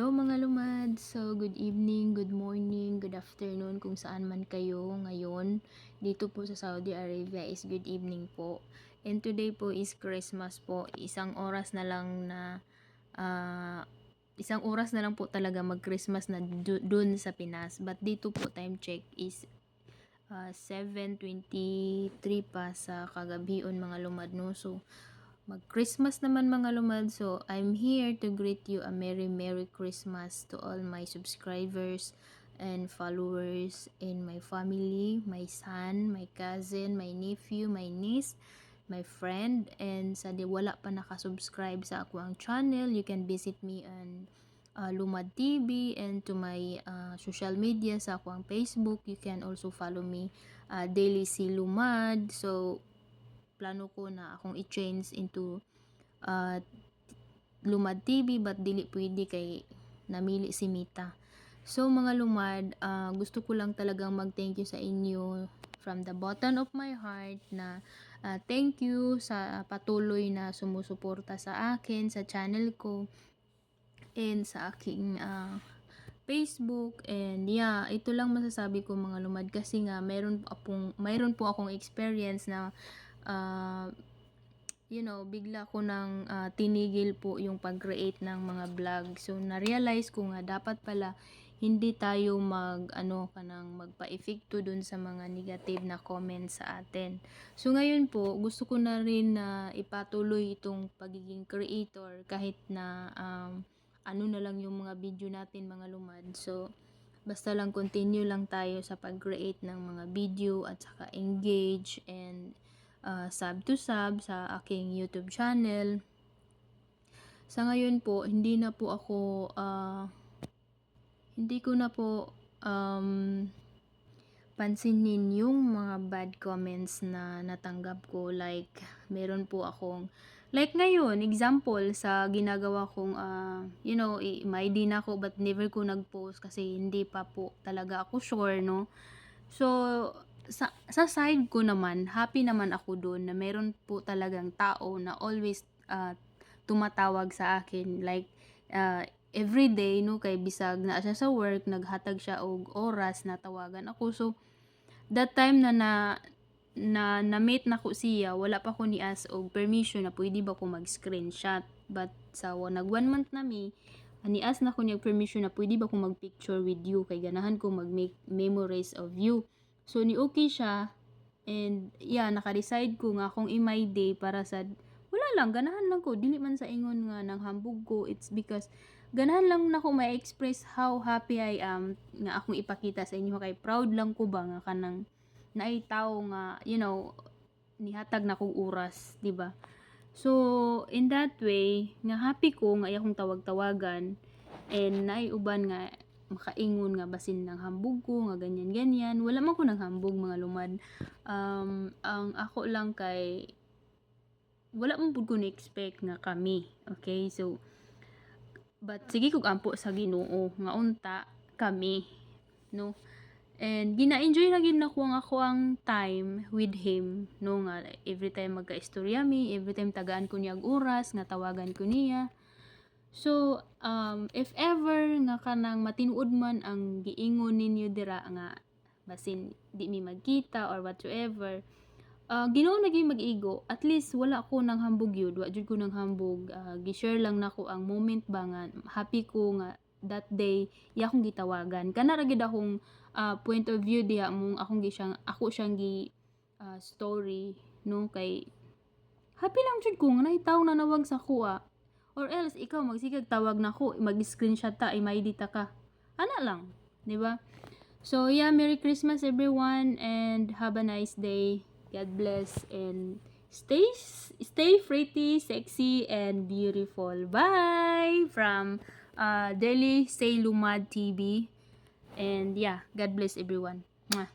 Hello mga lumad! So, good evening, good morning, good afternoon kung saan man kayo ngayon. Dito po sa Saudi Arabia is good evening po. And today po is Christmas po. Isang oras na lang po talaga mag-Christmas na dun sa Pinas. But dito po time check is 7:23 pa sa kagabion mga lumad, no? So, mag-Christmas naman mga lumad. So, I'm here to greet you a Merry Christmas to all my subscribers and followers and my family, my son, my cousin, my nephew, my niece, my friend, and sa di wala pa nakasubscribe sa ako ang channel, you can visit me on Lumad TV and to my social media sa ako ang Facebook. You can also follow me daily si Lumad. So, plano ko na akong i-change into Lumad TV but dili pwede kay namili si Mita. So mga lumad, gusto ko lang talagang mag-thank you sa inyo from the bottom of my heart na thank you sa patuloy na sumusuporta sa akin, sa channel ko, and sa aking Facebook. And yeah, ito lang masasabi ko mga lumad kasi nga mayroon po akong experience na bigla ko nang tinigil po yung pag-create ng mga vlog. So, na-realize ko nga dapat pala hindi tayo magpa-epekto dun sa mga negative na comments sa atin. So, ngayon po, gusto ko na rin na ipatuloy itong pagiging creator kahit na ano na lang yung mga video natin mga lumad. So, basta lang continue lang tayo sa pag-create ng mga video at saka engage and sub to sub sa aking YouTube channel. Sa ngayon po, hindi ko na po pansinin yung mga bad comments na natanggap ko. Like, meron po akong ngayon, example, sa ginagawa kong, may ID na ako but never ko nag-post kasi hindi pa po talaga ako sure, no? So, sa side ko naman, happy naman ako doon na meron po talagang tao na always tumatawag sa akin. Like, everyday, no? Kay bisag na siya sa work, naghatag siya og oras na tawagan ako. So, that time na-meet na ko siya, wala pa ko ni-ask og permission na pwede ba ko mag-screenshot. But sa nag 1 month na ni-ask na ko niya permission na pwede ba ko mag-picture with you kay ganahan ko mag-make memories of you. So ni okay siya, and yeah, naka-decide ko nga kung my day para sa wala lang, ganahan lang ko, dili man sa ingon nga nang hambog ko. It's because ganahan lang na ko ma-express how happy I am nga akong ipakita sa inyo kay proud lang ko ba nga kanang naitaw nga nihatag na kong oras, di ba? So in that way nga happy ko nga akong tawag-tawagan and naiuban nga makaingon nga basin ng hambog ko nga ganyan wala man ko nang hambog mga lumad. Ang ako lang kay wala man pud ko na-expect nga kami, okay? So but sige kog ampo sa Ginoo nga unta kami, no? And gina-enjoy ra gyud nako ang time with him, no? Nga every time magka-istorya mi, every time tagaan ko niya oras nga tawagan ko niya. So if ever nga kanang matinuod man ang giingon ninyo dira nga basin di mi magkita or whatsoever, Ginoo na gyud mag-igo, at least wala ko nang hambog yun, wa jud ko nang hambog. Gi-share lang nako ang moment ba nga happy ko nga that day iya akong gitawagan. Kana ra gyud akong point of view diha mong ako siyang story, no? Kay happy lang jud ko nga nahitaw na nawag sa kuha. Or else ikaw magsigag tawag nako, mag-screenshot ta, may dita ka. Ana lang, di ba? So yeah, Merry Christmas everyone and have a nice day. God bless and stay pretty, sexy and beautiful. Bye from Delhi Say Lumad TV. And yeah, God bless everyone. Mwah.